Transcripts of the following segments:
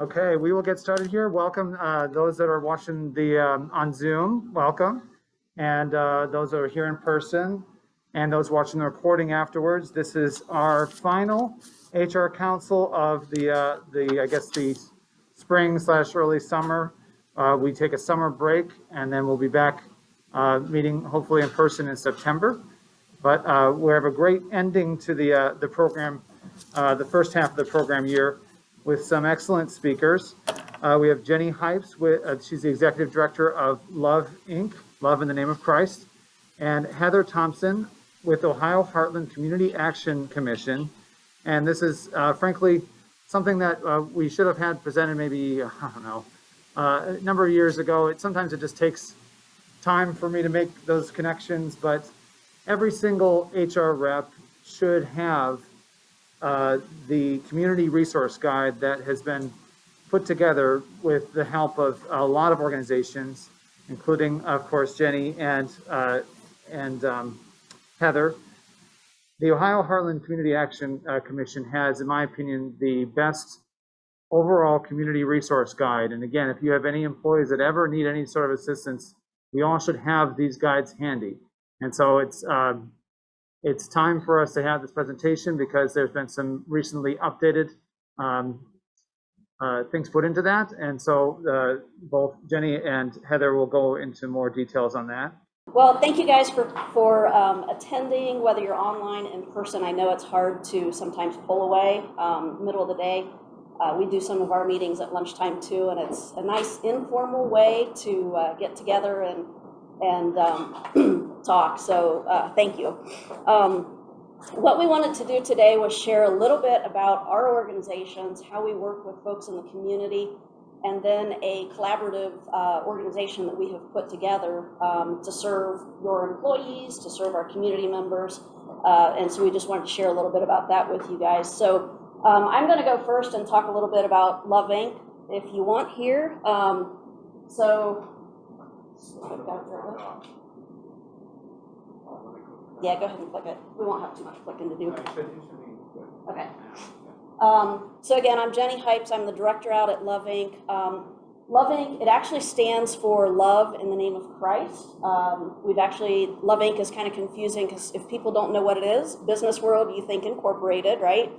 Okay, we will get started here. Welcome those that are watching the on Zoom, welcome. And those that are here in person and those watching the recording afterwards. This is our final HR Council of the spring / early summer. We take a summer break and then we'll be back meeting hopefully in person in September. But we have a great ending to the program, the first half of the program year, with some excellent speakers. We have Jenny Hypes, she's the Executive Director of Love Inc., Love in the Name of Christ, and Heather Thompson with Ohio Heartland Community Action Commission. And this is frankly something that we should have had presented maybe, I don't know, a number of years ago. Sometimes it just takes time for me to make those connections, but every single HR rep should have the community resource guide that has been put together with the help of a lot of organizations, including, of course, Jenny and Heather. The Ohio Heartland Community Action Commission has, in my opinion, the best overall community resource guide. And again, if you have any employees that ever need any sort of assistance, we all should have these guides handy. And so it's time for us to have this presentation because there's been some recently updated things put into that. And so both Jenny and Heather will go into more details on that. Well, thank you guys for attending, whether you're online, in person. I know it's hard to sometimes pull away middle of the day. We do some of our meetings at lunchtime too, and it's a nice informal way to get together and talk, so thank you. What we wanted to do today was share a little bit about our organizations, how we work with folks in the community, and then a collaborative organization that we have put together to serve your employees, to serve our community members, and so we just wanted to share a little bit about that with you guys. So I'm going to go first and talk a little bit about Love Inc. if you want here. Yeah, go ahead and click it. We won't have too much clicking to do. Okay. So again, I'm Jenny Hypes. I'm the director out at Love Inc. Love Inc., it actually stands for Love in the Name of Christ. Love Inc. is kind of confusing because if people don't know what it is, business world, you think incorporated, right?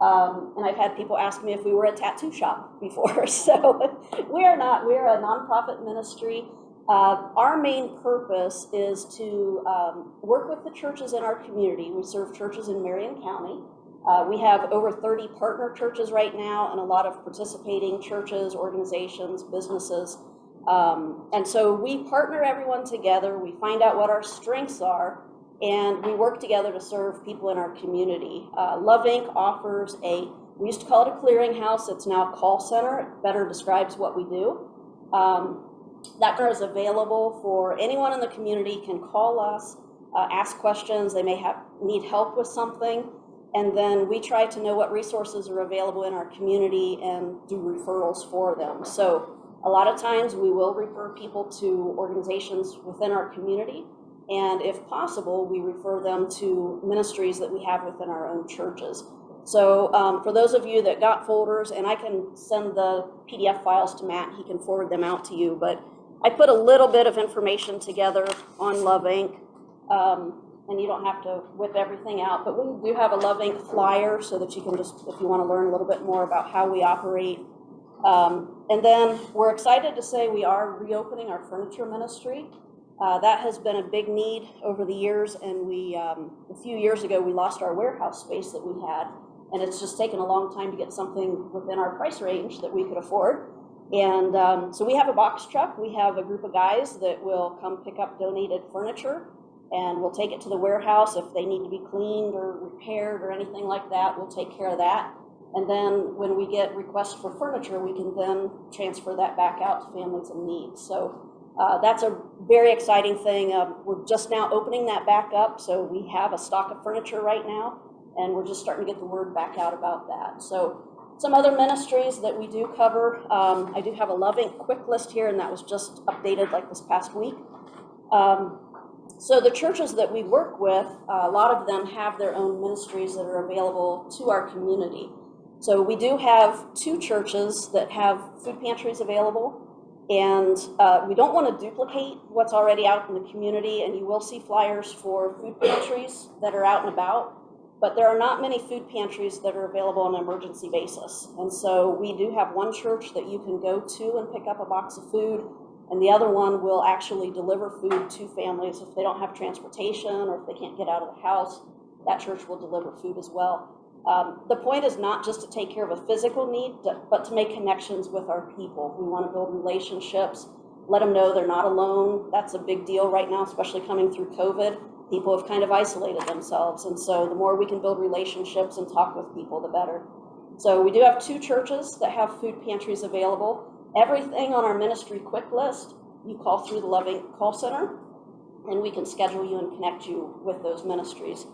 And I've had people ask me if we were a tattoo shop before. So we are not. We are a nonprofit ministry. Our main purpose is to work with the churches in our community. We serve churches in Marion County. We have over 30 partner churches right now and a lot of participating churches, organizations, businesses. And so we partner everyone together. We find out what our strengths are, and we work together to serve people in our community. Love Inc. offers we used to call it a clearinghouse. It's now a call center. It better describes what we do. That is available for anyone in the community can call us, ask questions. They may need help with something, and then we try to know what resources are available in our community and do referrals for them. So a lot of times we will refer people to organizations within our community, and if possible, we refer them to ministries that we have within our own churches. So for those of you that got folders, and I can send the PDF files to Matt, he can forward them out to you, but I put a little bit of information together on Love Inc., and you don't have to whip everything out, but we do have a Love Inc. flyer so that you can just, if you want to learn a little bit more about how we operate. And then we're excited to say we are reopening our furniture ministry. That has been a big need over the years, and a few years ago we lost our warehouse space that we had, and it's just taken a long time to get something within our price range that we could afford. And so we have a box truck. We have a group of guys that will come pick up donated furniture, and we'll take it to the warehouse. If they need to be cleaned or repaired or anything like that, we'll take care of that. And then when we get requests for furniture, we can then transfer that back out to families in need. So that's a very exciting thing. We're just now opening that back up, so we have a stock of furniture right now, and we're just starting to get the word back out about that. So some other ministries that we do cover, I do have a Love Inc. quick list here, and that was just updated like this past week. So the churches that we work with, a lot of them have their own ministries that are available to our community. So we do have 2 churches that have food pantries available, and we don't want to duplicate what's already out in the community, and you will see flyers for food pantries that are out and about, but there are not many food pantries that are available on an emergency basis. And so we do have one church that you can go to and pick up a box of food, and the other one will actually deliver food to families if they don't have transportation or if they can't get out of the house. That church will deliver food as well. The point is not just to take care of a physical need, but to make connections with our people. We want to build relationships, let them know they're not alone. That's a big deal right now, especially coming through COVID. People have kind of isolated themselves, and so the more we can build relationships and talk with people, the better. So we do have 2 churches that have food pantries available. Everything on our ministry quick list, you call through the Loving call center, and we can schedule you and connect you with those ministries.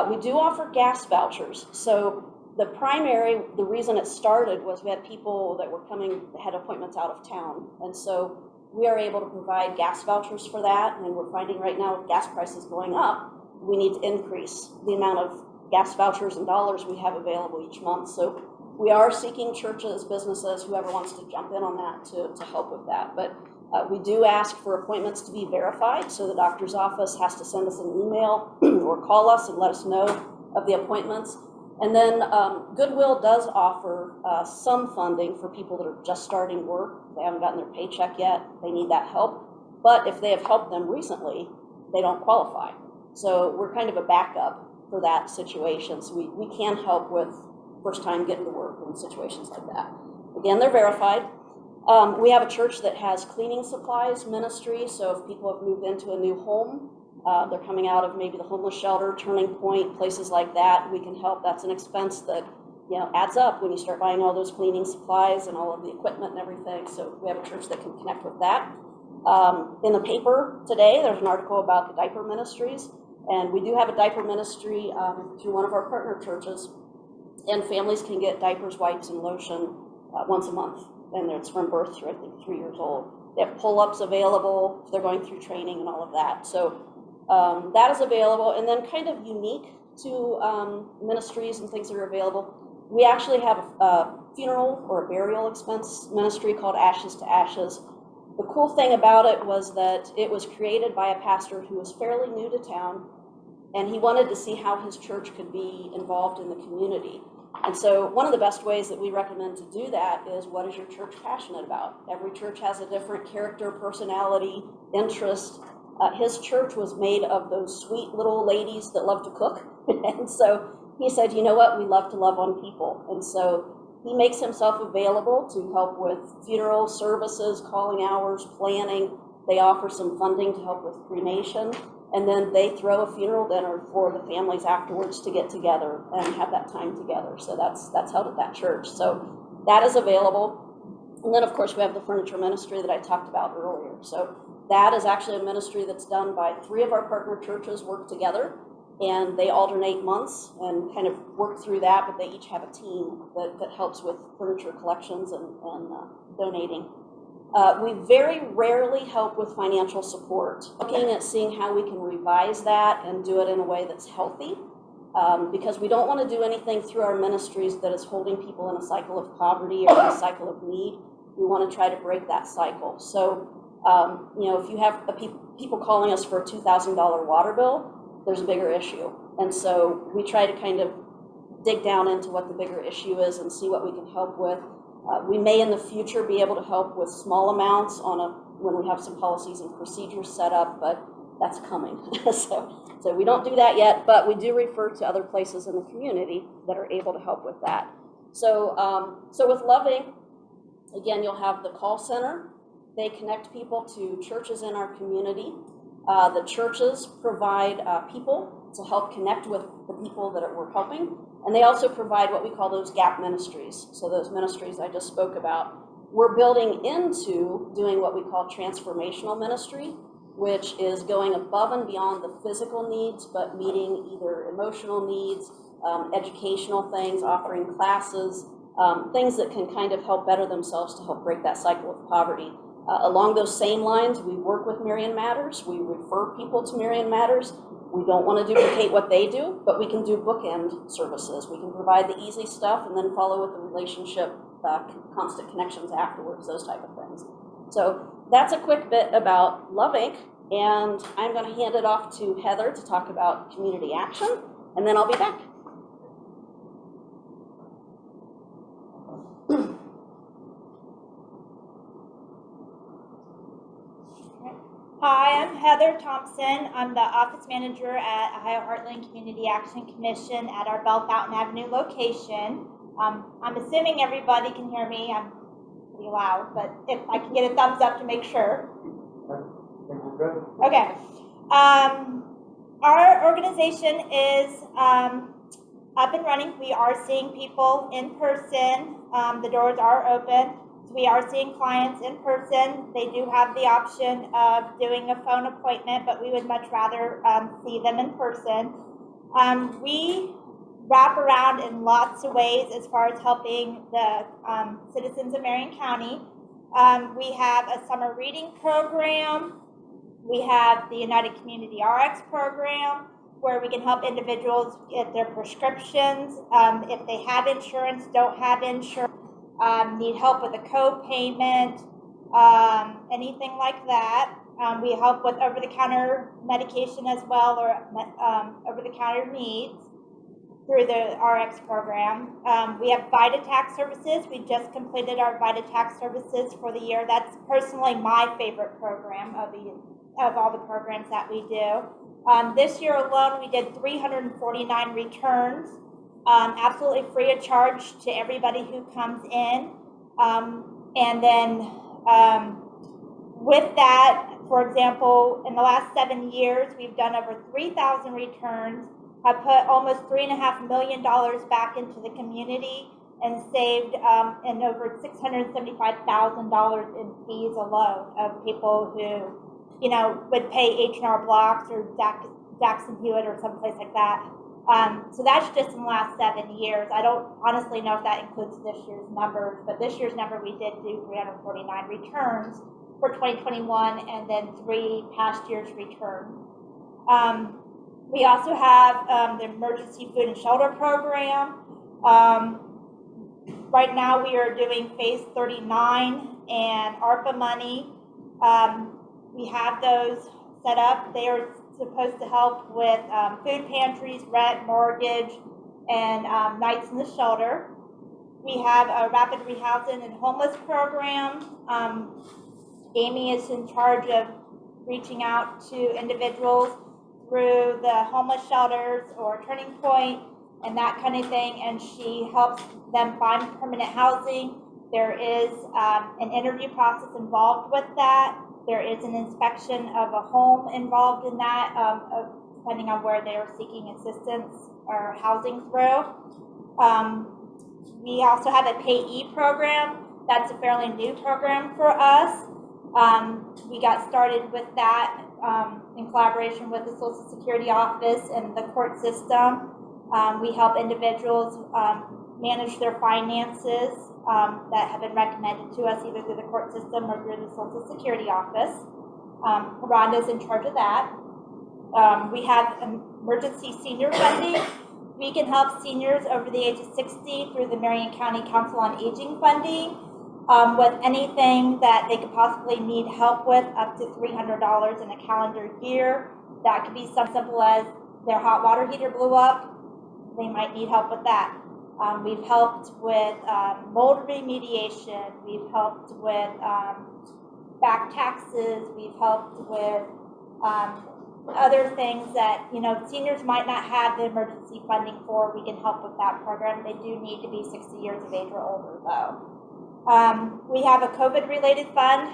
We do offer gas vouchers. So the reason it started was we had people that were coming, that had appointments out of town. And so we are able to provide gas vouchers for that. And we're finding right now with gas prices going up, we need to increase the amount of gas vouchers and dollars we have available each month. So we are seeking churches, businesses, whoever wants to jump in on that to help with that. But we do ask for appointments to be verified, so the doctor's office has to send us an email or call us and let us know of the appointments. And then Goodwill does offer some funding for people that are just starting work. They haven't gotten their paycheck yet. They need that help. But if they have helped them recently, they don't qualify. So we're kind of a backup for that situation. So we can help with first time getting to work in situations like that. Again, they're verified. We have a church that has cleaning supplies ministry, so if people have moved into a new home, they're coming out of maybe the homeless shelter, Turning Point, places like that, we can help. That's an expense that adds up when you start buying all those cleaning supplies and all of the equipment and everything. So we have a church that can connect with that. In the paper today, there's an article about the Diaper Ministries, and we do have a diaper ministry through one of our partner churches, and families can get diapers, wipes, and lotion once a month. And it's from birth through, I think, 3 years old. They have pull-ups available if they're going through training and all of that. So that is available. And then kind of unique to ministries and things that are available, we actually have a funeral or a burial expense ministry called Ashes to Ashes. The cool thing about it was that it was created by a pastor who was fairly new to town, and he wanted to see how his church could be involved in the community. And so one of the best ways that we recommend to do that is, what is your church passionate about? Every church has a different character, personality, interest. His church was made of those sweet little ladies that love to cook. And so he said, you know what, we love to love on people. And so he makes himself available to help with funeral services, calling hours, planning. They offer some funding to help with cremation. And then they throw a funeral dinner for the families afterwards to get together and have that time together. So that's held at that church. So that is available. And then, of course, we have the furniture ministry that I talked about earlier. So that is actually a ministry that's done by 3 of our partner churches work together, and they alternate months and kind of work through that, but they each have a team that helps with furniture collections and donating. We very rarely help with financial support. Looking at seeing how we can revise that and do it in a way that's healthy, because we don't want to do anything through our ministries that is holding people in a cycle of poverty or a cycle of need. We want to try to break that cycle. So, if you have people calling us for a $2,000 water bill, there's a bigger issue. And so we try to kind of dig down into what the bigger issue is and see what we can help with. We may in the future be able to help with small amounts when we have some policies and procedures set up, but that's coming. So we don't do that yet, but we do refer to other places in the community that are able to help with that. So with Loving, again, you'll have the call center. They connect people to churches in our community. The churches provide people to help connect with the people that we're helping. And they also provide what we call those gap ministries. So those ministries I just spoke about. We're building into doing what we call transformational ministry, which is going above and beyond the physical needs, but meeting either emotional needs, educational things, offering classes, things that can kind of help better themselves to help break that cycle of poverty. Along those same lines, we work with Marion Matters. We refer people to Marion Matters. We don't want to duplicate what they do, but we can do bookend services. We can provide the easy stuff and then follow with the relationship, constant connections afterwards, those type of things. So that's a quick bit about Love Inc. And I'm going to hand it off to Heather to talk about community action, and then I'll be back. Hi, I'm Heather Thompson. I'm the office manager at Ohio Heartland Community Action Commission at our Bell Fountain Avenue location. I'm assuming everybody can hear me. I'm pretty loud, but if I can get a thumbs up to make sure. Okay. Our organization is up and running. We are seeing people in person. The doors are open. We are seeing clients in person. They do have the option of doing a phone appointment, but we would much rather see them in person. We wrap around in lots of ways as far as helping the citizens of Marion County. We have a summer reading program. We have the United Community RX program, where we can help individuals get their prescriptions. If they have insurance, don't have insurance, need help with a co-payment, anything like that. We help with over-the-counter medication as well, or over-the-counter needs through the RX program. We have VitaTax services. We just completed our VitaTax services for the year. That's personally my favorite program of all the programs that we do. This year alone, we did 349 returns. Absolutely free of charge to everybody who comes in. And then with that, for example, in the last 7 years, we've done over 3,000 returns, have put almost $3.5 million back into the community, and saved in over $675,000 in fees alone of people who, would pay H&R Blocks or Jackson Hewitt or someplace like that. So that's just in the last 7 years. I don't honestly know if that includes this year's numbers, but this year's number, we did do 349 returns for 2021, and then 3 past years' returns. We also have the Emergency Food and Shelter Program. Right now we are doing Phase 39 and ARPA money. We have those set up. They are supposed to help with food pantries, rent, mortgage, and nights in the shelter. We have a rapid rehousing and homeless program. Amy is in charge of reaching out to individuals through the homeless shelters or Turning Point and that kind of thing, and she helps them find permanent housing. There is an interview process involved with that. There is an inspection of a home involved in that, depending on where they are seeking assistance or housing through. We also have a Payee Program. That's a fairly new program for us. We got started with that in collaboration with the Social Security Office and the court system. We help individuals manage their finances that have been recommended to us either through the court system or through the Social Security Office. Rhonda's in charge of that. We have emergency senior funding. We can help seniors over the age of 60 through the Marion County Council on Aging funding with anything that they could possibly need help with, up to $300 in a calendar year. That could be something simple as their hot water heater blew up. They might need help with that. We've helped with mold remediation. We've helped with back taxes. We've helped with other things that, seniors might not have the emergency funding for. We can help with that program. They do need to be 60 years of age or older, though. We have a COVID-related fund.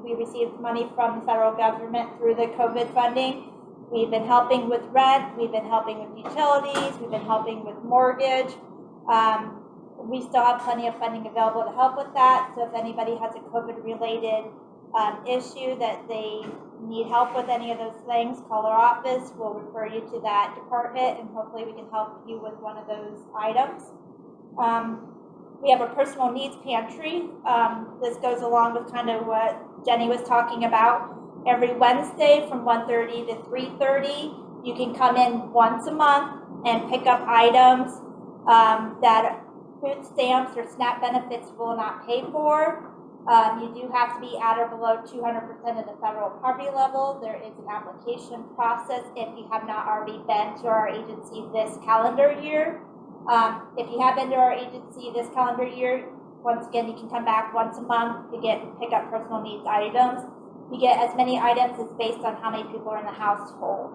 We received money from the federal government through the COVID funding. We've been helping with rent. We've been helping with utilities. We've been helping with mortgage. We still have plenty of funding available to help with that. So if anybody has a COVID-related issue that they need help with any of those things, call our office. We'll refer you to that department, and hopefully we can help you with one of those items. We have a personal needs pantry. This goes along with kind of what Jenny was talking about. Every Wednesday from 1:30 to 3:30, you can come in once a month and pick up items that food stamps or SNAP benefits will not pay for. You do have to be at or below 200% of the federal poverty level. There is an application process if you have not already been to our agency this calendar year. If you have been to our agency this calendar year, once again, you can come back once a month to pick up personal needs items. You get as many items as based on how many people are in the household.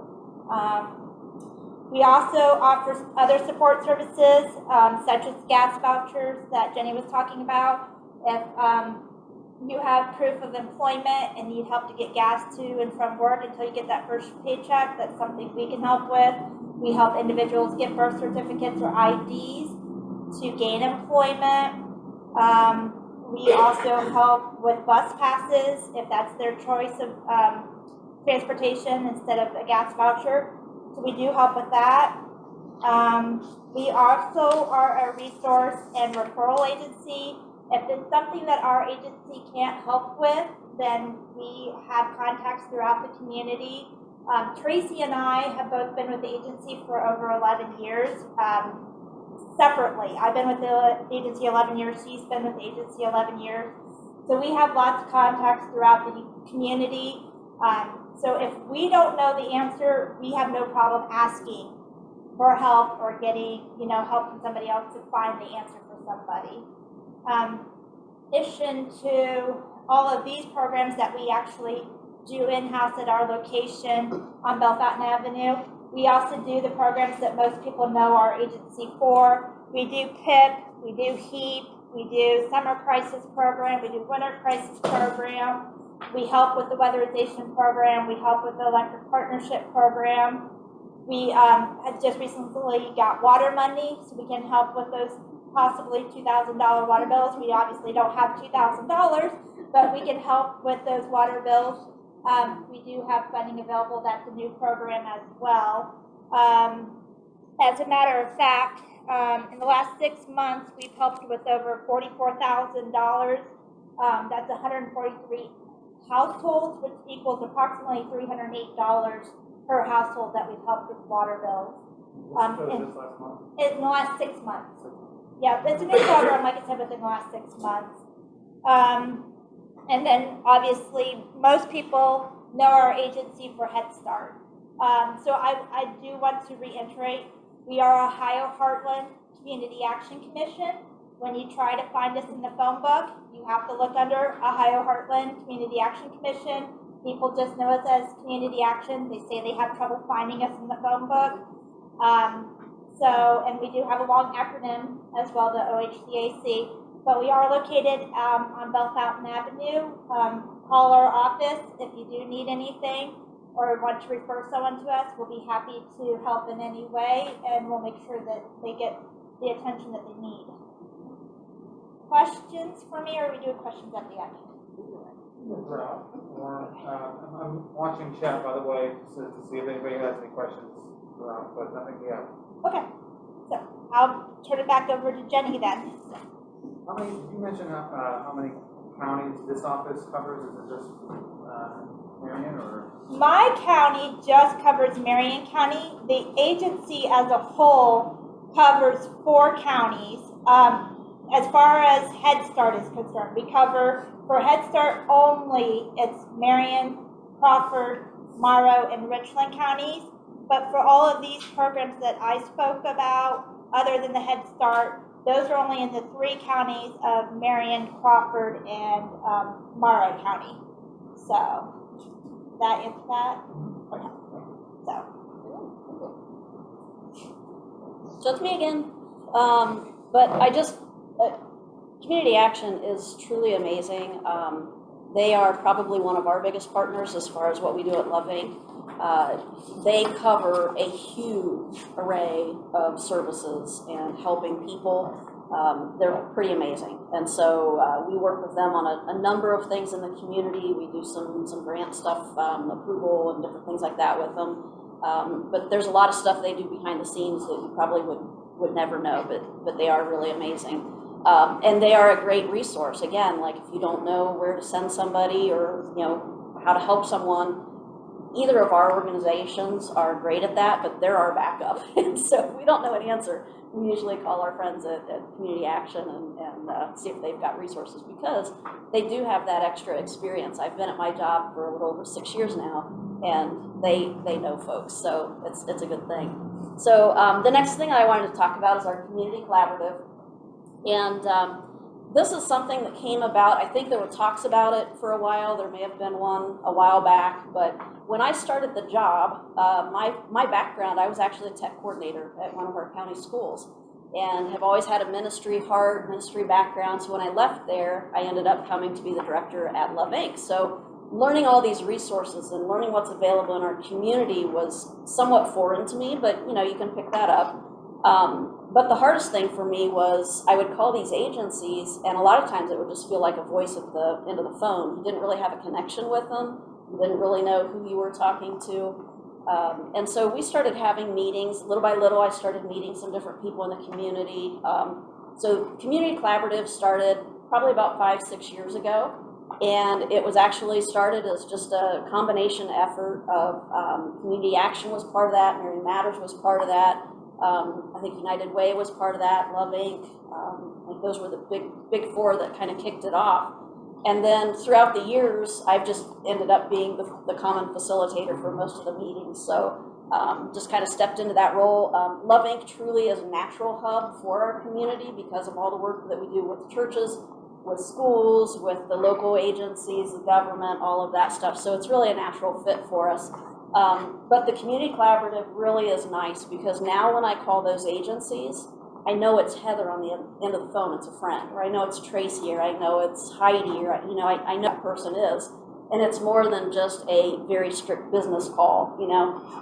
We also offer other support services, such as gas vouchers that Jenny was talking about. If you have proof of employment and need help to get gas to and from work until you get that first paycheck, that's something we can help with. We help individuals get birth certificates or IDs to gain employment. We also help with bus passes if that's their choice of transportation instead of a gas voucher. So we do help with that. We also are a resource and referral agency. If it's something that our agency can't help with, then we have contacts throughout the community. Tracy and I have both been with the agency for over 11 years, separately. I've been with the agency 11 years, she's been with the agency 11 years. So we have lots of contacts throughout the community. So if we don't know the answer, we have no problem asking for help or getting, help from somebody else to find the answer for somebody. In addition to all of these programs that we actually do in-house at our location on Bellefontaine Avenue, we also do the programs that most people know our agency for. We do PIP, we do HEAP, we do Summer Crisis Program, we do Winter Crisis Program. We help with the weatherization program. We help with the electric partnership program. We had just recently got water money, so we can help with those possibly $2,000 water bills. We obviously don't have $2,000, but we can help with those water bills. We do have funding available. That's a new program as well. As a matter of fact, in the last 6 months, we've helped with over $44,000. That's 143 households, which equals approximately $308 per household that we've helped with water bills. In the last 6 months. Yeah, it's a new program, like I said, within the last 6 months. And then obviously most people know our agency for Head Start. So I do want to reiterate, we are Ohio Heartland Community Action Commission. When you try to find us in the phone book, you have to look under Ohio Heartland Community Action Commission. People just know us as Community Action. They say they have trouble finding us in the phone book. And we do have a long acronym as well, the OHCAC. But we are located on Bellefontaine Avenue. Call our office if you do need anything or want to refer someone to us. We'll be happy to help in any way, and we'll make sure that they get the attention that they need. Questions for me, or are we doing questions at the end? I'm watching chat, by the way, to see if anybody has any questions, but nothing yet. Okay, so I'll turn it back over to Jenny then. How many? Did you mention how many counties this office covers? Is it just Marion, or? My county just covers Marion County. The agency as a whole covers 4 counties. As far as Head Start is concerned, we cover, for Head Start only, it's Marion, Crawford, Morrow, and Richland counties. But for all of these programs that I spoke about, other than the Head Start, those are only in the 3 counties of Marion, Crawford, and Morrow County. So, that answer that? Okay. So it's me again. But Community Action is truly amazing. They are probably one of our biggest partners as far as what we do at Love Inc. They cover a huge array of services and helping people. They're pretty amazing. And so we work with them on a number of things in the community. We do some grant stuff, approval and different things like that with them. But there's a lot of stuff they do behind the scenes that you probably would never know, but they are really amazing. And they are a great resource. Again, like if you don't know where to send somebody or, how to help someone, either of our organizations are great at that, but they're our backup. And so if we don't know an answer, we usually call our friends at Community Action and see if they've got resources, because they do have that extra experience. I've been at my job for a little over 6 years now, and they know folks, so it's a good thing. So the next thing I wanted to talk about is our community collaborative. And this is something that came about. I think there were talks about it for a while. There may have been one a while back, but when I started the job, my background, I was actually a tech coordinator at one of our county schools and have always had a ministry heart, ministry background. So when I left there, I ended up coming to be the director at Love Inc. So learning all these resources and learning what's available in our community was somewhat foreign to me, but you can pick that up. But the hardest thing for me was I would call these agencies, and a lot of times it would just feel like a voice at the end of the phone. You didn't really have a connection with them. You didn't really know who you were talking to. And so we started having meetings. Little by little, I started meeting some different people in the community. So Community Collaborative started probably about 5-6 years ago. And it was actually started as just a combination effort of Community Action was part of that, Marion Matters was part of that. I think United Way was part of that, Love Inc. Like those were the big four that kind of kicked it off. And then throughout the years, I've just ended up being the common facilitator for most of the meetings. So just kind of stepped into that role. Love Inc. truly is a natural hub for our community because of all the work that we do with churches, with schools, with the local agencies, the government, all of that stuff. So it's really a natural fit for us. But the Community Collaborative really is nice because now when I call those agencies, I know it's Heather on the end of the phone, it's a friend, or I know it's Tracy, or I know it's Heidi, or I know that person is. And it's more than just a very strict business call,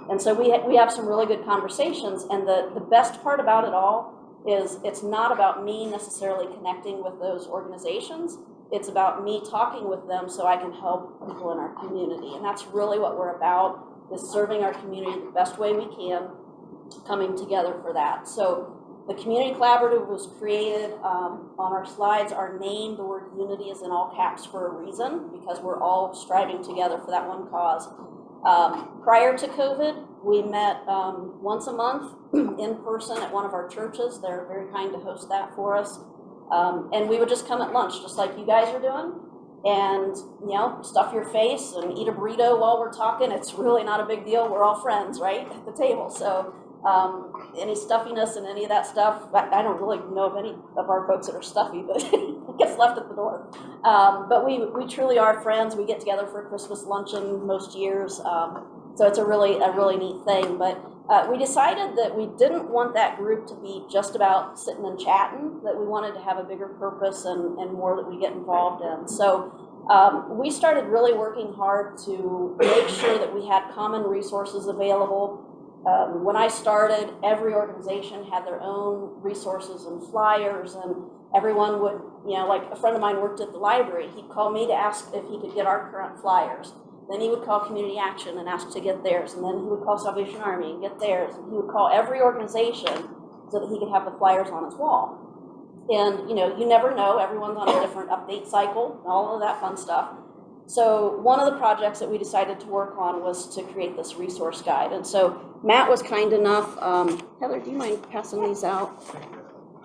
And so we have some really good conversations, and the best part about it all is it's not about me necessarily connecting with those organizations. It's about me talking with them so I can help people in our community. And that's really what we're about, is serving our community the best way we can, coming together for that. So the Community Collaborative was created on our slides. Our name, the word unity, is in all caps for a reason, because we're all striving together for that one cause. Prior to COVID, we met once a month in person at one of our churches. They're very kind to host that for us. And we would just come at lunch, just like you guys are doing, and stuff your face and eat a burrito while we're talking. It's really not a big deal. We're all friends, right, at the table. So any stuffiness and any of that stuff, I don't really know of any of our folks that are stuffy, but it gets left at the door. But we truly are friends. We get together for a Christmas luncheon most years. So it's a really neat thing. But we decided that we didn't want that group to be just about sitting and chatting, that we wanted to have a bigger purpose and more that we get involved in. So we started really working hard to make sure that we had common resources available. When I started, every organization had their own resources and flyers, and everyone would, like a friend of mine worked at the library. He'd call me to ask if he could get our current flyers. Then he would call Community Action and ask to get theirs, and then he would call Salvation Army and get theirs, and he would call every organization so that he could have the flyers on his wall. And you never know, everyone's on a different update cycle, all of that fun stuff. So one of the projects that we decided to work on was to create this resource guide. And so Matt was kind enough, Heather, do you mind passing these out?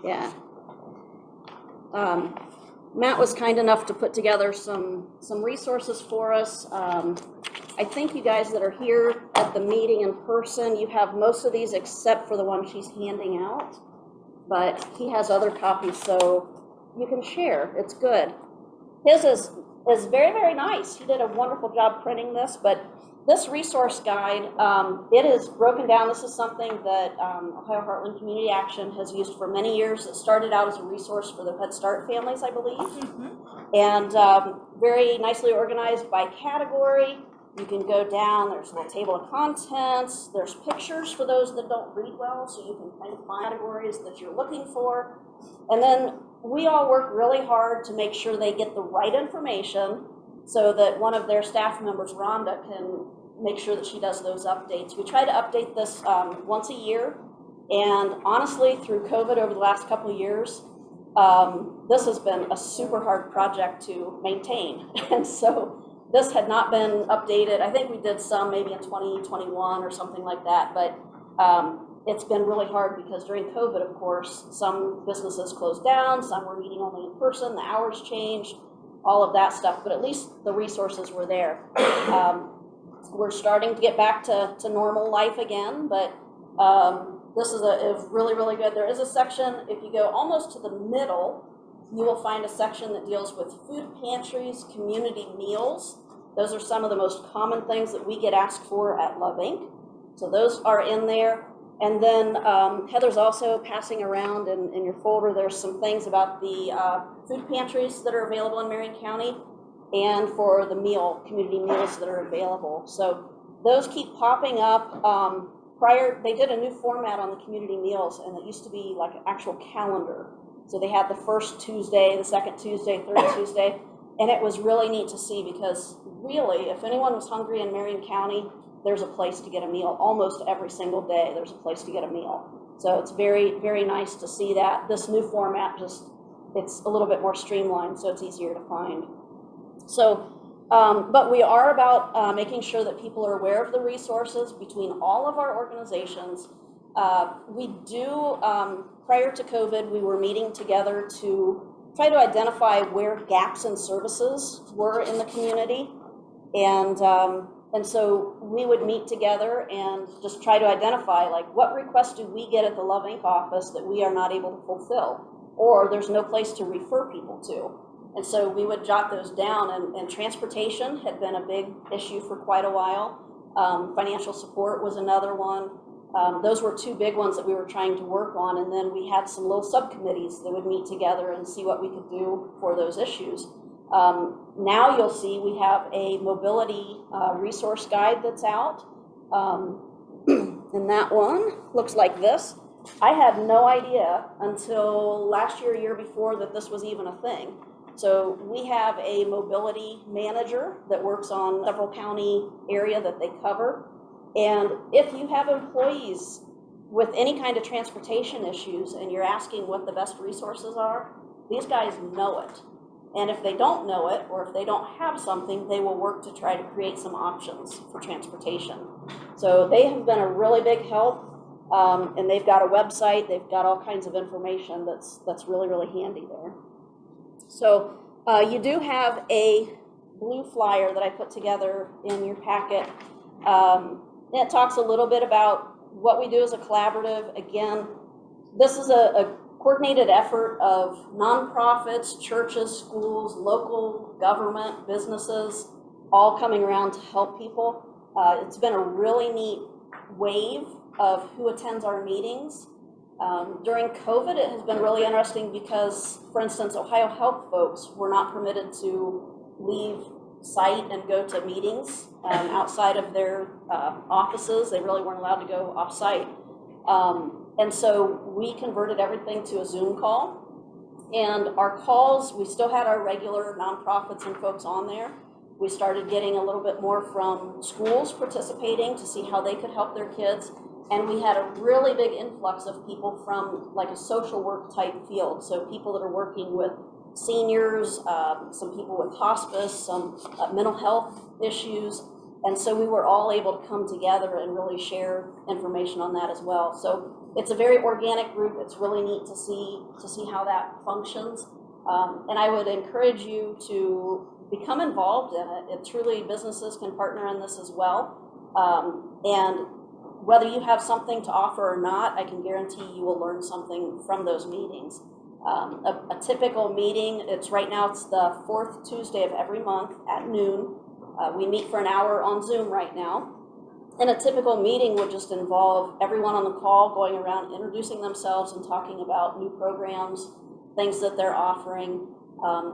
Yeah. Matt was kind enough to put together some resources for us. I think you guys that are here at the meeting in person, you have most of these except for the one she's handing out. But he has other copies, so you can share. It's good. His is very, very nice. He did a wonderful job printing this, but this resource guide, it is broken down. This is something that Ohio Heartland Community Action has used for many years. It started out as a resource for the Head Start families, I believe, and very nicely organized by category. You can go down, there's a little table of contents, there's pictures for those that don't read well, so you can kind of find categories that you're looking for. And then we all work really hard to make sure they get the right information so that one of their staff members, Rhonda, can make sure that she does those updates. We try to update this once a year, and honestly, through COVID over the last couple of years, this has been a super hard project to maintain. And so this had not been updated. I think we did some maybe in 2021 or something like that, but it's been really hard because during COVID, of course, some businesses closed down, some were meeting only in person, the hours changed, all of that stuff, but at least the resources were there. We're starting to get back to normal life again, but this is really, really good. There is a section, if you go almost to the middle, you will find a section that deals with food pantries, community meals. Those are some of the most common things that we get asked for at Love Inc. So those are in there. And then Heather's also passing around in your folder, there's some things about the food pantries that are available in Marion County and for the community meals that are available. So those keep popping up. They did a new format on the community meals, and it used to be like an actual calendar. So they had the first Tuesday, the second Tuesday, third Tuesday, and it was really neat to see because really, if anyone was hungry in Marion County, there's a place to get a meal. Almost every single day, there's a place to get a meal. So it's very, very nice to see that. This new format it's a little bit more streamlined, so it's easier to find. So, but we are about making sure that people are aware of the resources between all of our organizations. We do, prior to COVID, we were meeting together to try to identify where gaps in services were in the community. And so we would meet together and just try to identify, like, what requests do we get at the Love Inc. office that we are not able to fulfill, or there's no place to refer people to. And so we would jot those down, and transportation had been a big issue for quite a while. Financial support was another one. Those were two big ones that we were trying to work on, and then we had some little subcommittees that would meet together and see what we could do for those issues. Now you'll see we have a mobility resource guide that's out, and that one looks like this. I had no idea until last year before, that this was even a thing. So we have a mobility manager that works on several county area that they cover. And if you have employees with any kind of transportation issues and you're asking what the best resources are, these guys know it. And if they don't know it, or if they don't have something, they will work to try to create some options for transportation. So they have been a really big help, and they've got a website, they've got all kinds of information that's really, really handy there. So you do have a blue flyer that I put together in your packet. It talks a little bit about what we do as a collaborative. Again, this is a coordinated effort of nonprofits, churches, schools, local government, businesses, all coming around to help people. It's been a really neat wave of who attends our meetings. During COVID, it has been really interesting because, for instance, Ohio Health folks were not permitted to leave site and go to meetings outside of their offices. They really weren't allowed to go off-site. And so we converted everything to a Zoom call. And our calls, we still had our regular nonprofits and folks on there. We started getting a little bit more from schools participating to see how they could help their kids. And we had a really big influx of people from like a social work type field. So people that are working with seniors, some people with hospice, some mental health issues. And so we were all able to come together and really share information on that as well. So it's a very organic group. It's really neat to see how that functions. And I would encourage you to become involved in it. It truly, businesses can partner in this as well. And whether you have something to offer or not, I can guarantee you will learn something from those meetings. A typical meeting, right now it's the fourth Tuesday of every month at noon. We meet for an hour on Zoom right now. And a typical meeting would just involve everyone on the call going around introducing themselves and talking about new programs, things that they're offering,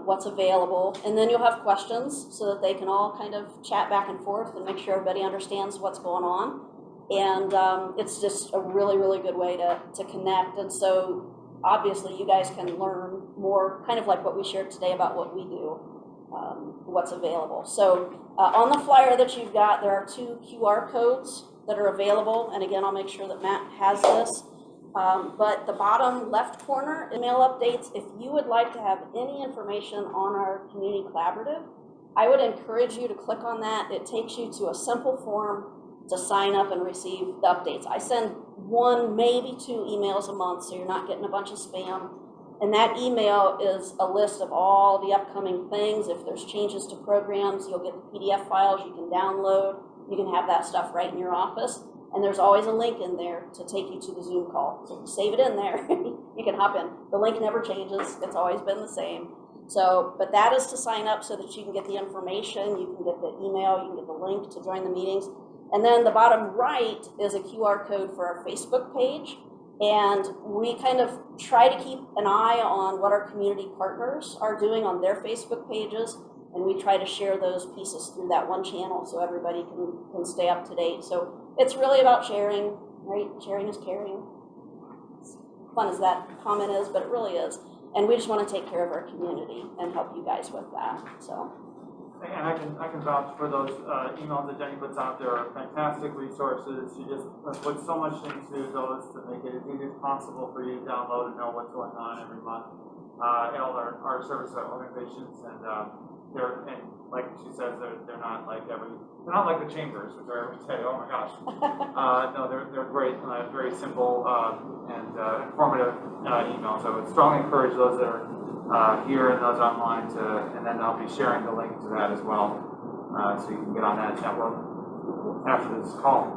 what's available. And then you'll have questions so that they can all kind of chat back and forth and make sure everybody understands what's going on. And it's just a really, really good way to connect. And so obviously you guys can learn more, kind of like what we shared today about what we do, what's available. So on the flyer that you've got, there are 2 QR codes that are available. And again, I'll make sure that Matt has this. But the bottom left corner, email updates, if you would like to have any information on our community collaborative, I would encourage you to click on that. It takes you to a simple form to sign up and receive the updates. I send 1, maybe 2 emails a month, so you're not getting a bunch of spam. And that email is a list of all the upcoming things. If there's changes to programs, you'll get the PDF files you can download. You can have that stuff right in your office. And there's always a link in there to take you to the Zoom call. So save it in there. You can hop in. The link never changes. It's always been the same. So, but that is to sign up so that you can get the information, you can get the email, you can get the link to join the meetings. And then the bottom right is a QR code for our Facebook page. And we kind of try to keep an eye on what our community partners are doing on their Facebook pages. And we try to share those pieces through that one channel so everybody can stay up to date. So it's really about sharing, right? Sharing is caring. As fun as that comment is, but it really is. And we just want to take care of our community and help you guys with that. So. And I can vouch for those emails that Jenny puts out there are fantastic resources. She just puts so much into those to make it as easy as possible for you to download and know what's going on every month. And all our service organizations and like she says, they're not like the chambers, which I always say, oh my gosh. No, they're great, very simple and informative emails. So I would strongly encourage those that are here and those online and then I'll be sharing the link to that as well, so you can get on that network after this call.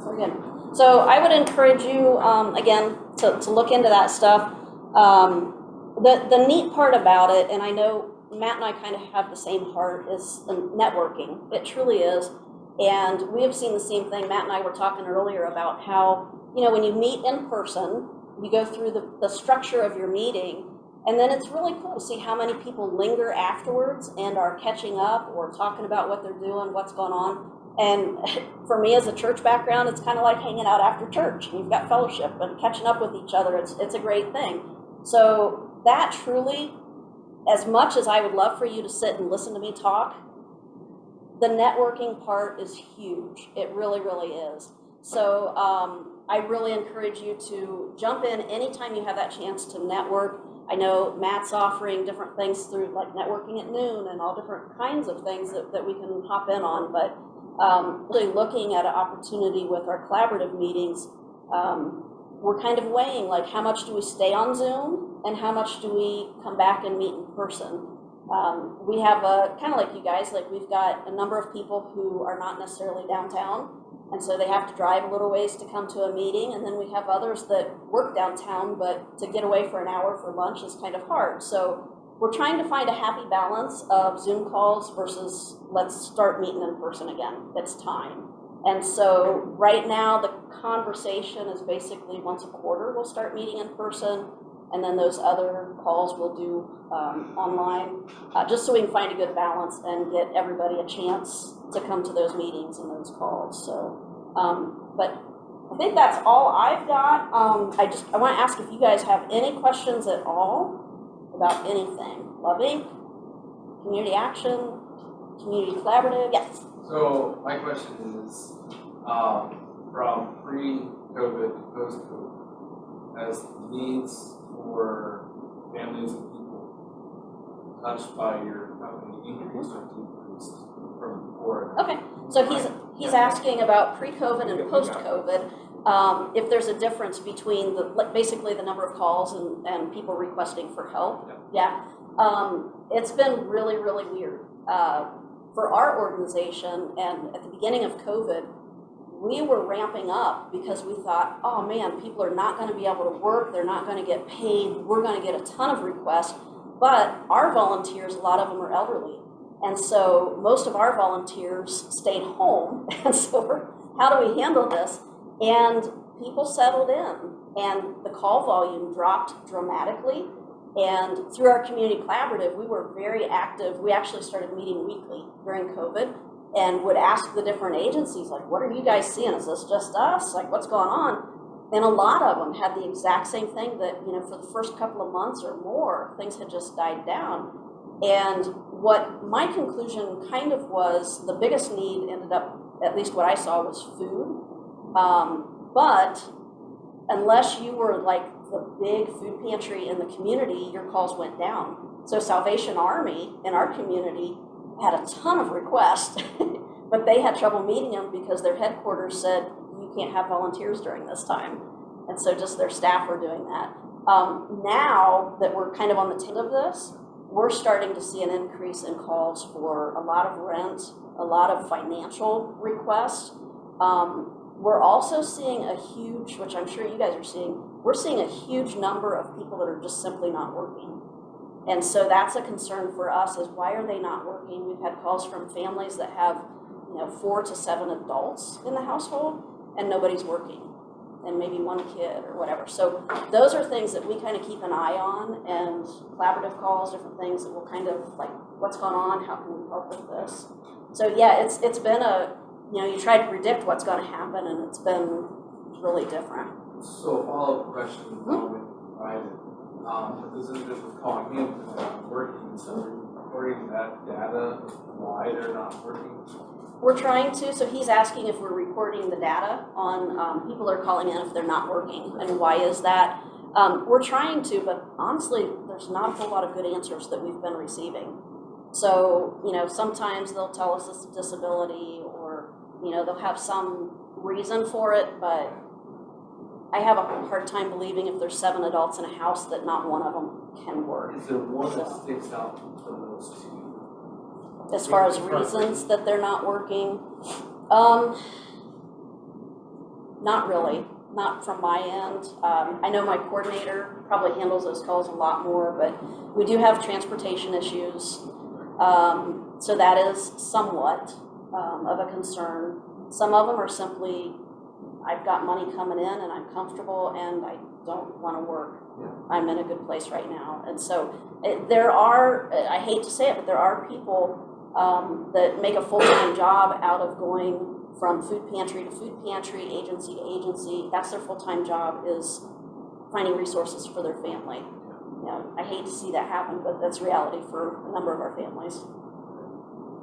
So again, so I would encourage you again to look into that stuff. The neat part about it, and I know Matt and I kind of have the same heart, is networking. It truly is. And we have seen the same thing. Matt and I were talking earlier about how, when you meet in person, you go through the structure of your meeting, and then it's really cool to see how many people linger afterwards and are catching up or talking about what they're doing, what's going on. And for me as a church background, it's kind of like hanging out after church. You've got fellowship and catching up with each other. It's a great thing. So that truly, as much as I would love for you to sit and listen to me talk, the networking part is huge. It really, really is. So I really encourage you to jump in anytime you have that chance to network. I know Matt's offering different things through like networking at noon and all different kinds of things that we can hop in on, but really looking at an opportunity with our collaborative meetings, we're kind of weighing like how much do we stay on Zoom and how much do we come back and meet in person. We have kind of like you guys, like we've got a number of people who are not necessarily downtown, and so they have to drive a little ways to come to a meeting, and then we have others that work downtown, but to get away for an hour for lunch is kind of hard. So we're trying to find a happy balance of Zoom calls versus let's start meeting in person again. It's time. And so right now the conversation is basically once a quarter we'll start meeting in person, and then those other calls we'll do online, just so we can find a good balance and get everybody a chance to come to those meetings and those calls. So, but I think that's all I've got. I want to ask if you guys have any questions at all about anything. Love Inc., community action, community collaborative, yes. So my question is, from pre-COVID to post-COVID, has the needs for families and people touched by your company increased or decreased from before? Okay, so he's asking about pre-COVID and post-COVID, if there's a difference between basically the number of calls and people requesting for help. Yeah. It's been really, really weird. For our organization, and at the beginning of COVID, we were ramping up because we thought, oh man, people are not going to be able to work, they're not going to get paid, we're going to get a ton of requests, but our volunteers, a lot of them are elderly, and so most of our volunteers stayed home, and so how do we handle this? And people settled in, and the call volume dropped dramatically. And through our community collaborative, we were very active. We actually started meeting weekly during COVID and would ask the different agencies, like, what are you guys seeing? Is this just us? Like, what's going on? And a lot of them had the exact same thing that, for the first couple of months or more, things had just died down. And what my conclusion kind of was, the biggest need ended up, at least what I saw, was food. But unless you were like the big food pantry in the community, your calls went down. So Salvation Army in our community had a ton of requests, but they had trouble meeting them because their headquarters said, you can't have volunteers during this time. And so just their staff were doing that. Now that we're kind of on the tail of this, we're starting to see an increase in calls for a lot of rent, a lot of financial requests. We're also seeing a huge, which I'm sure you guys are seeing, we're seeing a huge number of people that are just simply not working. And so that's a concern for us, is why are they not working? We've had calls from families that have, 4 to 7 adults in the household and nobody's working, and maybe one kid or whatever. So those are things that we kind of keep an eye on, and collaborative calls, different things that will kind of like, what's going on? How can we help with this? So yeah, it's been you try to predict what's going to happen, and it's been really different. So a follow-up question, when provided, but this isn't just with calling in because they're not working, so are you recording that data, why they're not working? We're trying to, so he's asking if we're recording the data on people that are calling in if they're not working, and why is that? We're trying to, but honestly, there's not a whole lot of good answers that we've been receiving. So, sometimes they'll tell us it's a disability, or, they'll have some reason for it, but I have a hard time believing if there's 7 adults in a house that not one of them can work. Is there one that sticks out from those two? As far as reasons that they're not working, not really, not from my end. I know my coordinator probably handles those calls a lot more, but we do have transportation issues. So that is somewhat of a concern. Some of them are simply, I've got money coming in and I'm comfortable and I don't want to work. I'm in a good place right now. And so there are, I hate to say it, but there are people that make a full-time job out of going from food pantry to food pantry, agency to agency. That's their full-time job, is finding resources for their family. I hate to see that happen, but that's reality for a number of our families.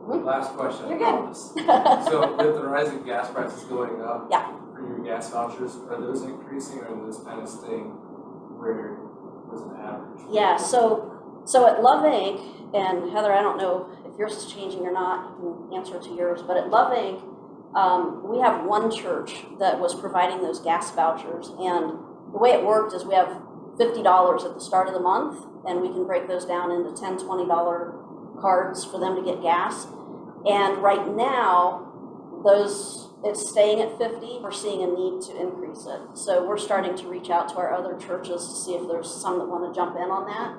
Last question. You're good. So with the rising gas prices going up, Yeah. for your gas vouchers, are those increasing, or are those kind of staying where it was an average? Yeah, so at Love Inc., and Heather, I don't know if yours is changing or not, you can answer to yours, but at Love Inc., we have one church that was providing those gas vouchers, and the way it worked is we have $50 at the start of the month, and we can break those down into $10, $20 cards for them to get gas. And right now, it's staying at 50. We're seeing a need to increase it. So we're starting to reach out to our other churches to see if there's some that want to jump in on that.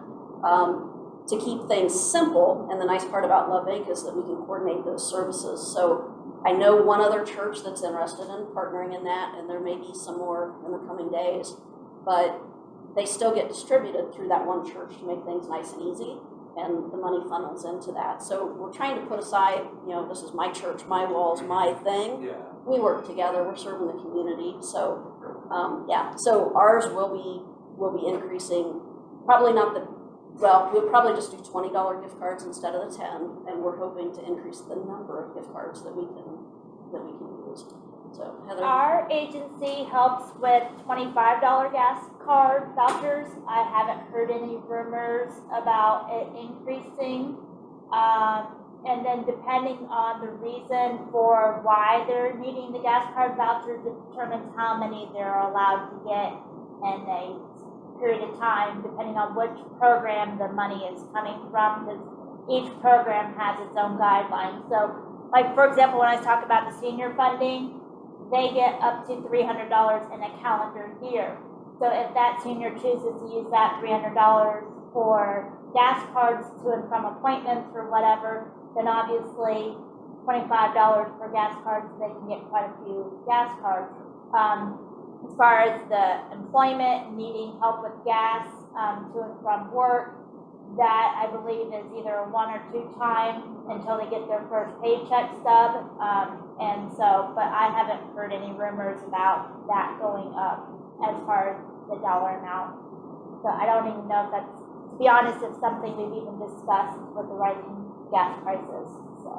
To keep things simple, and the nice part about Love Inc. is that we can coordinate those services. So I know one other church that's interested in partnering in that, and there may be some more in the coming days, but they still get distributed through that one church to make things nice and easy, and the money funnels into that. So we're trying to put aside, this is my church, my walls, my thing. Yeah. We work together, we're serving the community. So, so ours will be increasing, probably not we'll probably just do $20 gift cards instead of the 10, and we're hoping to increase the number of gift cards that we can use. So Heather? Our agency helps with $25 gas card vouchers. I haven't heard any rumors about it increasing. And then depending on the reason for why they're needing the gas card voucher determines how many they're allowed to get in a period of time, depending on which program the money is coming from, because each program has its own guidelines. So, like, for example, when I talk about the senior funding, they get up to $300 in a calendar year. So if that senior chooses to use that $300 for gas cards to and from appointments or whatever, then obviously $25 for gas cards, they can get quite a few gas cards. As far as the employment, needing help with gas to and from work, that I believe is either a 1 or 2 time until they get their first paycheck stub. But I haven't heard any rumors about that going up as far as the dollar amount. So I don't even know if that's, to be honest, it's something we've even discussed with the rising gas prices. So.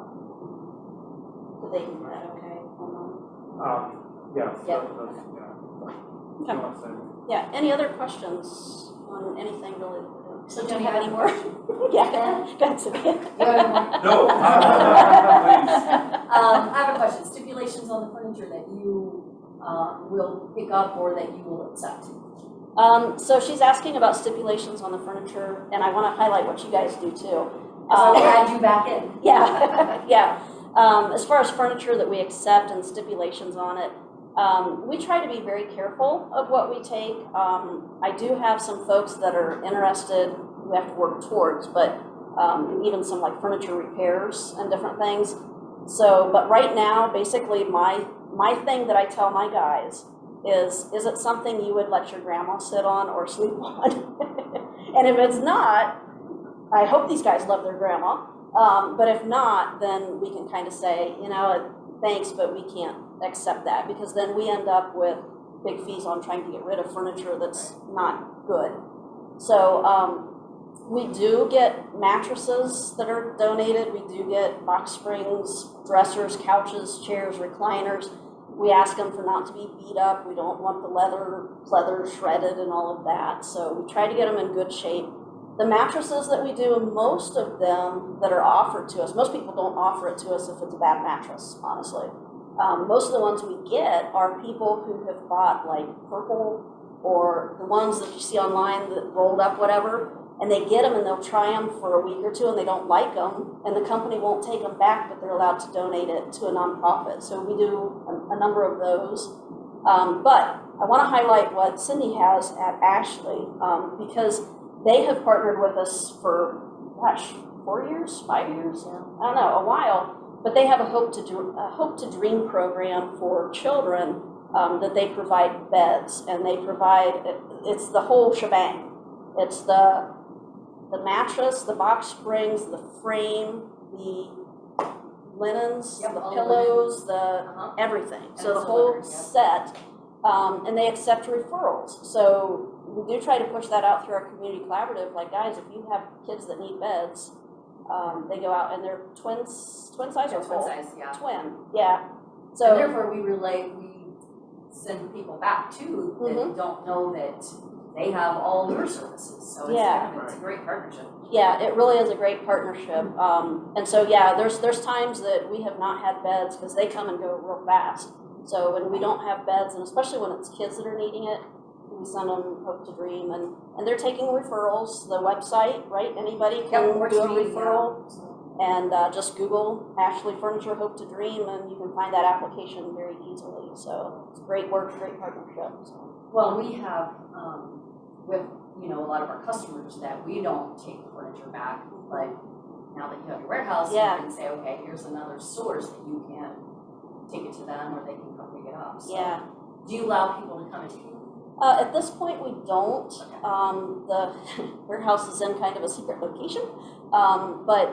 Do they do that okay? Yes. Yeah. if you want to say. Yeah, any other questions on anything really? So do Jenny, you have I any have a more? question. Yeah, go ahead, Cynthia. No. I have a question. Stipulations on the furniture that you will pick up or that you will accept? So she's asking about stipulations on the furniture, and I want to highlight what you guys do too. I'll add you back in. Yeah, yeah. As far as furniture that we accept and stipulations on it, we try to be very careful of what we take. I do have some folks that are interested, we have to work towards, but even some like furniture repairs and different things. So, but right now, basically my thing that I tell my guys is it something you would let your grandma sit on or sleep on? And if it's not, I hope these guys love their grandma. But if not, then we can kind of say, you know, thanks, but we can't accept that, because then we end up with big fees on trying to get rid of furniture that's not good. So we do get mattresses that are donated. We do get box springs, dressers, couches, chairs, recliners. We ask them for not to be beat up. We don't want the leather shredded and all of that. So we try to get them in good shape. The mattresses that we do, most of them that are offered to us, most people don't offer it to us if it's a bad mattress, honestly. Most of the ones we get are people who have bought like purple or the ones that you see online that rolled up, whatever, and they get them and they'll try them for a week or two and they don't like them, and the company won't take them back, but they're allowed to donate it to a nonprofit. So we do a number of those. But I want to highlight what Cindy has at Ashley, because they have partnered with us for, gosh, 4 years, 5 years? I don't know, a while. But they have a Hope to Dream program for children that they provide beds, and they provide, it's the whole shebang. It's the mattress, the box springs, the frame, the linens, Yep, the all pillows, Uh-huh. everything. And So the the whole delivery, yeah. set. And they accept referrals. So we do try to push that out through our community collaborative. Like, guys, if you have kids that need beds, they go out and they're twin size or Twin full? size, yeah. Twin, yeah. And So, therefore, we send people back too that don't know that they have all your services. So it's, Yeah. it's a great partnership. yeah, it really is a great partnership. And so, yeah, there's times that we have not had beds because they come and go real fast. So when we don't have beds, and especially when it's kids that are needing it, we send them Hope to Dream, and they're taking referrals. The website, right? Anybody can do a referral, and just Google Ashley Furniture Hope to Dream, and you can find that application very easily. So it's great work, great partnership. So. Well, we have, with, a lot of our customers that we don't take the furniture back, but now that you have your warehouse, Yeah. you can say, okay, here's another source that you can take it to them, or they can come pick it up. So, Yeah. do you allow people to come and take it? At this point, we don't. Okay. The warehouse is in kind of a secret location. But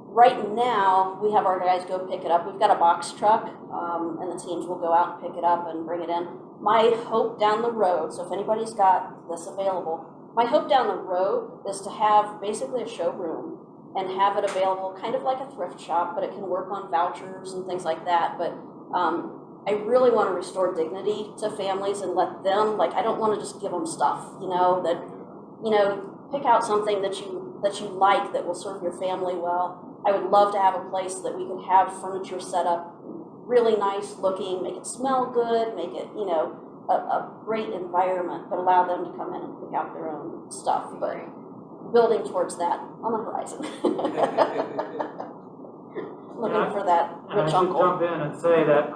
right now, we have our guys go pick it up. We've got a box truck, and the teams will go out and pick it up and bring it in. My hope down the road, so if anybody's got this available, my hope down the road is to have basically a showroom and have it available kind of like a thrift shop, but it can work on vouchers and things like that. But I really want to restore dignity to families and let them, like, I don't want to just give them stuff, pick out something that you like that will serve your family well. I would love to have a place that we could have furniture set up really nice looking, make it smell good, make it, a great environment, but allow them to come in and pick out their own stuff. But building towards that on the horizon. Looking for that And I rich should uncle. jump in and say that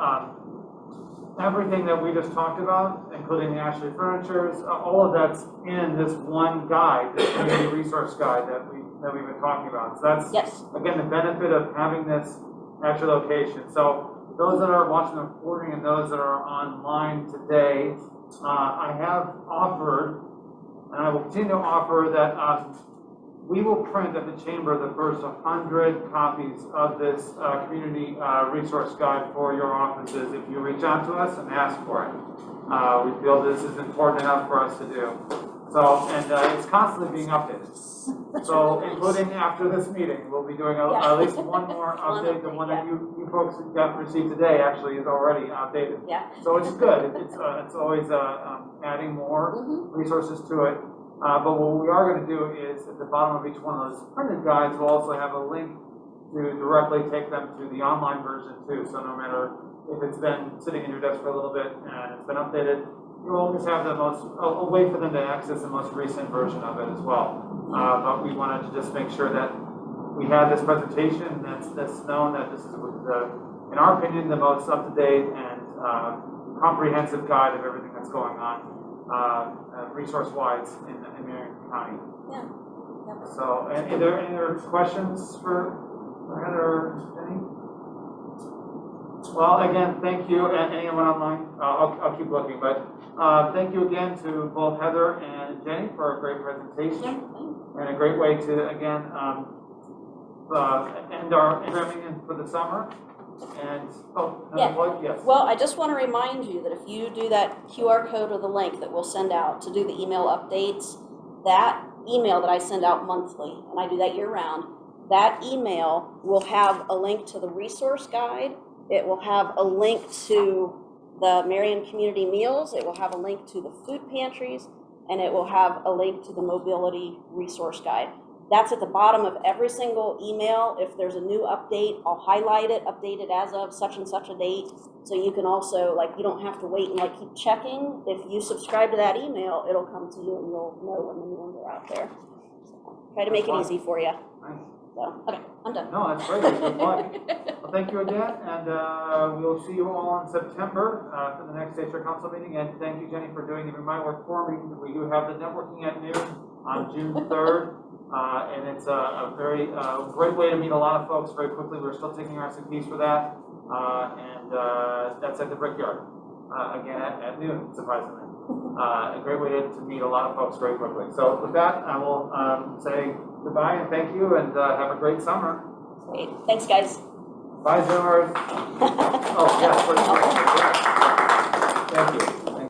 everything that we just talked about, including the Ashley Furnitures, all of that's in this one guide, this community resource guide that we've been talking about. So that's, Yes. again, the benefit of having this at your location. So those that are watching the recording and those that are online today, I have offered, and I will continue to offer, that we will print at the Chamber the first 100 copies of this community resource guide for your offices if you reach out to us and ask for it. We feel this is important enough for us to do. So, and it's constantly being updated. So including after this meeting, we'll be doing at least one more update. The one that you folks got received today actually is already outdated. Yeah. So it's good. It's always adding more resources to it. But what we are going to do is at the bottom of each one of those printed guides, we'll also have a link to directly take them to the online version too. So no matter if it's been sitting in your desk for a little bit and it's been updated, you'll always have a way for them to access the most recent version of it as well. But we wanted to just make sure that we had this presentation that's known that this is, in our opinion, the most up-to-date and comprehensive guide of everything that's going on resource-wise in Marion County. Yeah. So, are there any other questions for Heather or Jenny? Well, again, thank you, and anyone online. I'll keep looking, but thank you again to both Heather and Jenny for a great presentation and a great way to, again, end our programming for the summer. And, yes. Well, I just want to remind you that if you do that QR code or the link that we'll send out to do the email updates, that email that I send out monthly, and I do that year round, that email will have a link to the resource guide. It will have a link to the Marion Community Meals. It will have a link to the food pantries, and it will have a link to the mobility resource guide. That's at the bottom of every single email. If there's a new update, I'll highlight it, update it as of such and such a date. So you can also, you don't have to wait and keep checking. If you subscribe to that email, it'll come to you and you'll know when the new ones are out there. So try to make it easy for you. Nice. So, okay, I'm done. No, that's great. Good luck. Well, thank you again, and we'll see you all in September for the next HR Council meeting. And thank you, Jenny, for doing even my work for me. We do have the networking at noon on June 3rd. And it's a very great way to meet a lot of folks very quickly. We're still taking RSVPs for that. And that's at the Brickyard, again at noon, surprisingly. A great way to meet a lot of folks very quickly. So with that, I will say goodbye and thank you, and have a great summer. Great. Thanks, guys. Bye, Zoomers. Oh, yes, thank you.